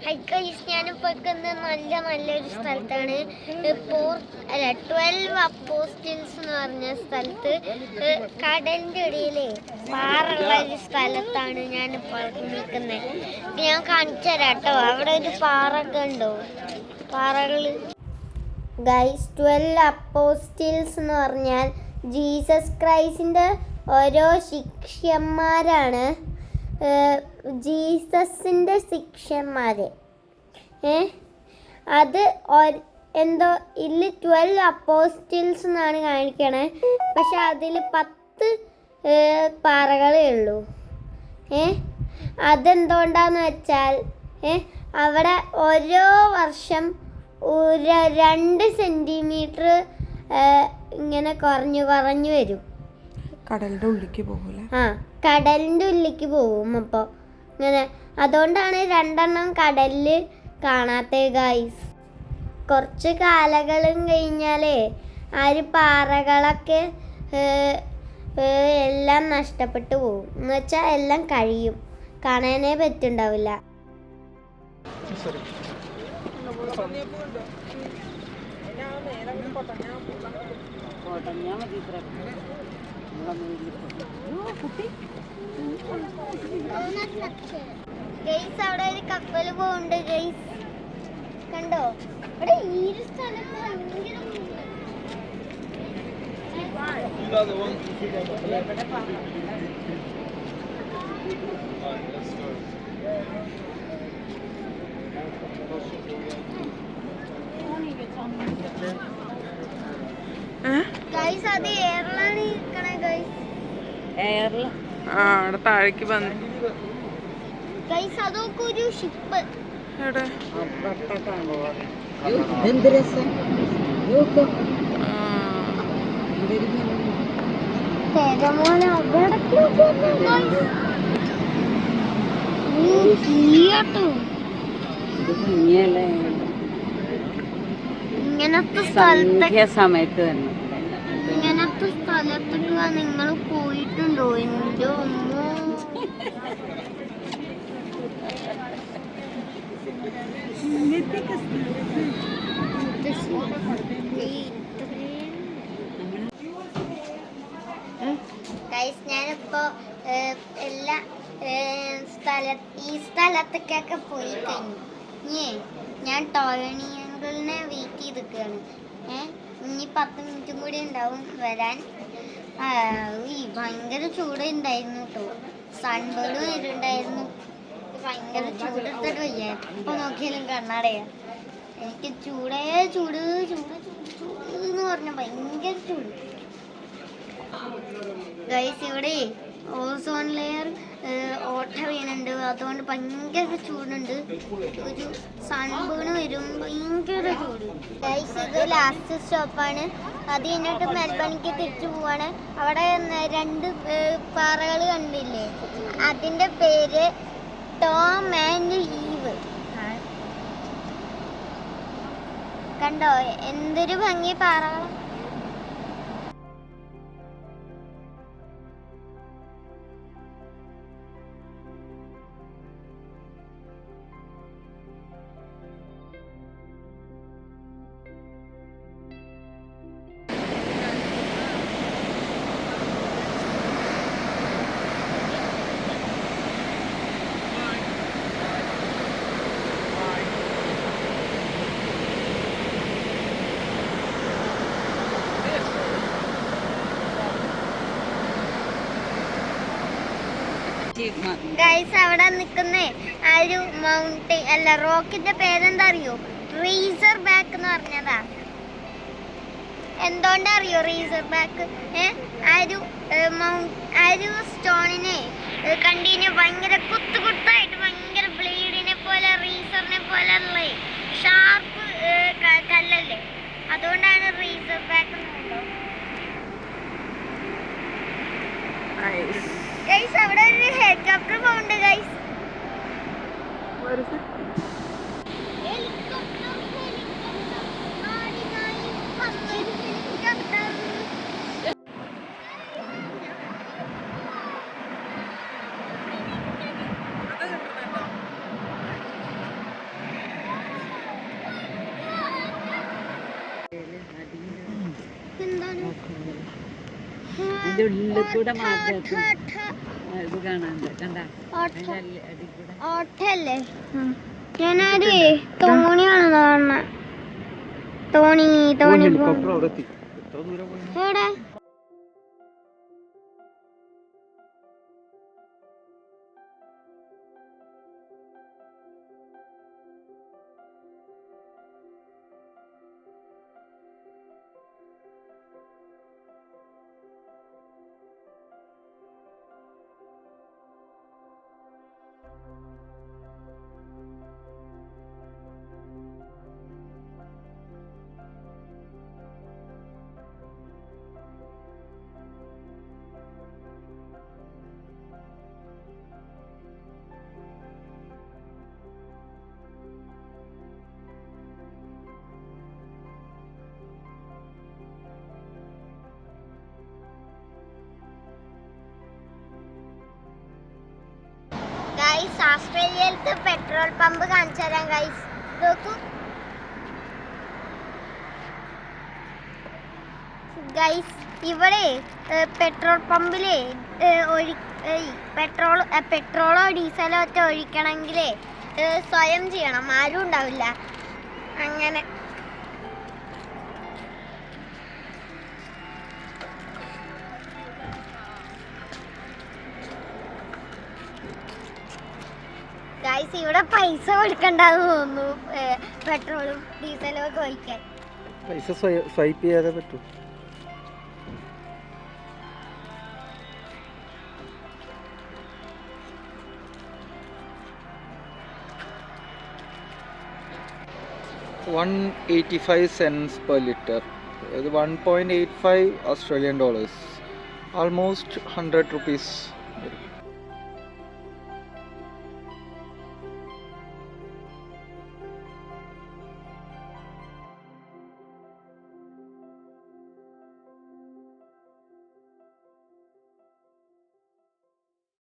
High guys, ഞാനിപ്പോൾ നല്ലൊരു സ്ഥലത്താണ്. 12 അപ്പോസ്റ്റിൽസ് എന്ന് പറഞ്ഞ സ്ഥലത്ത് കടലിൻ്റെ ഇടയിലെ പാറുള്ള ഒരു സ്ഥലത്താണ് ഞാനിപ്പോൾ നിൽക്കുന്നത്. ഞാൻ കാണിച്ചു തരാം കേട്ടോ. അവിടെ ഒരു പാറൊക്കെ ഉണ്ടോ, പാറകൾ. ഗൈസ്, 12 അപ്പോസ്റ്റിൽസ് എന്ന് പറഞ്ഞാൽ ജീസസ് ക്രൈസ്റ്റിൻ്റെ ഓരോ ശിഷ്യന്മാരാണ്. ജീസസിൻ്റെ ശിഷ്യന്മാർ. അത് എന്തോ ഇതിൽ 12 അപ്പോസ്റ്റിൽസ് എന്നാണ് കാണിക്കണേ. പക്ഷെ അതിൽ 10 പാറകളേ ഉള്ളൂ. അതെന്തുകൊണ്ടാന്ന് വെച്ചാൽ അവിടെ ഓരോ വർഷം 2 സെൻറ്റിമീറ്റർ ഇങ്ങനെ കുറഞ്ഞു വരും. കടലിൻ്റെ ഉള്ളിലേക്ക് പോകും. കടലിൻ്റെ ഉള്ളിലേക്ക് പോകും. അപ്പോൾ ഇങ്ങനെ അതുകൊണ്ടാണ് 2 കടലിൽ കാണാത്ത. ഗൈസ്, കുറച്ച് കാലങ്ങളും കഴിഞ്ഞാലേ ആ ഒരു പാറകളൊക്കെ എല്ലാം നഷ്ടപ്പെട്ടു പോകും. എന്ന് വെച്ചാൽ എല്ലാം കഴിയും, കാണാനേ പറ്റുണ്ടാവില്ല. ഗൈസ്, അവിടെ ഒരു കപ്പൽ പോകുന്നുണ്ട്. ഗൈസ് കണ്ടോ? അവിടെ ഈ സ്ഥലത്ത് ഗൈസ്, അത് എയറിലാണ് ഇരിക്കണേ. ഗൈസ്, എയറിൽ അവിടെ താഴേക്ക് വന്ന് ഗൈസ്, അതൊക്കെ ഒരു ഷിപ്പ്. ഇങ്ങനത്തെ സ്ഥലത്തൊക്കെ നിങ്ങൾ പോയിട്ടുണ്ടോ? എൻ്റെ അമ്മോ, ഞാനിപ്പോ ഈ സ്ഥലത്തേക്കൊക്കെ പോയി കഴിഞ്ഞു. ഞാൻ ടോണി അങ്കിളിനെ വെയിറ്റ് ചെയ്തിരിക്കുകയാണ്. ഇനി 10 മിനിറ്റും കൂടി ഉണ്ടാവും വരാൻ. ഭയങ്കര ചൂടുണ്ടായിരുന്നു കേട്ടോ. സൺബേൺ വരുന്നുണ്ടായിരുന്നു. ഭയങ്കര ചൂടെടുത്തിട്ട് വയ്യ. എപ്പോൾ നോക്കിയാലും കണ്ണാടയാ. എനിക്ക് ചൂട് എന്ന് പറഞ്ഞാൽ ഭയങ്കര ചൂട്. ഗൈസ്, ഇവിടെ ഓസോൺ ലെയർ ഓട്ട വീണുണ്ട്. അതുകൊണ്ട് ഭയങ്കര ചൂടുണ്ട്. ഒരു സൺബേൺ വരും. ഭയങ്കര ചൂട്. ഗൈസ്, ഇത് ലാസ്റ്റ് സ്റ്റോപ്പാണ്. അത് കഴിഞ്ഞിട്ട് മെൽബണിക്ക് തിരിച്ചു പോവാണ്. അവിടെ 2 പാറകൾ കണ്ടില്ലേ? അതിൻ്റെ പേര് ടോം ആൻഡ് ഈവ്. കണ്ടോ എന്തൊരു ഭംഗി പാറകൾ. ഗൈസ്, അവിടെ നിൽക്കുന്ന ആ ഒരു മൗണ്ടെയിൻ അല്ല റോക്കിന്റെ പേരെന്താ അറിയോ? റീസർ ബാക്ക് എന്ന് പറഞ്ഞതാ. എന്തുകൊണ്ടാ അറിയോ റീസർ ബാക്ക്? ആ ഒരു സ്റ്റോണിനെ കണ്ടിന് ഭയങ്കര കുത്തായിട്ട് ഭയങ്കര ബ്ലേഡിനെ പോലെ റീസറിനെ പോലെ ഉള്ള ഷാർപ്പ് കല്ലല്ലേ. അതുകൊണ്ടാണ് റീസർ ബാക്ക്. ഗൈസ്, അവിടെ ഒരു ഹെലികോപ്റ്റർ പോകുന്നുണ്ട്. ഗൈസ്, അതിന്റെ ഉള്ളിൽ കൂടെ മാത്രം ഒട്ട, ഒട്ട. ഇത് കാണാണ്ട് കണ്ട ഒട്ട. അടി കൂടെ ഓട്ടല്ലേ ഞാനൊരു തോണിയാണ് കാണുന്നത്. തോണി തോണി എവിടെ? ഗൈസ് ഓസ്ട്രേലിയയിലത്തെ പെട്രോൾ പമ്പ് കാണിച്ചു തരാം ഗൈസ്. നോക്കൂ ഗൈസ്, ഇവിടെ പെട്രോൾ പമ്പില് പെട്രോളോ ഡീസലോ ഒക്കെ ഒഴിക്കണമെങ്കിൽ സ്വയം ചെയ്യണം, ആരും ഉണ്ടാവില്ല. അങ്ങനെ ഗൈസ് ഇവിടെ പൈസ കൊടുക്കണ്ടെന്ന് തോന്നുന്നു പെട്രോളും ഡീസലും ഒക്കെ ഒഴിക്കാൻ. പൈസ സ്വൈപ്പ് ചെയ്യാതെ പറ്റൂ. $1.85 per liter. 1.85 Australian dollars. Almost 100 rupees.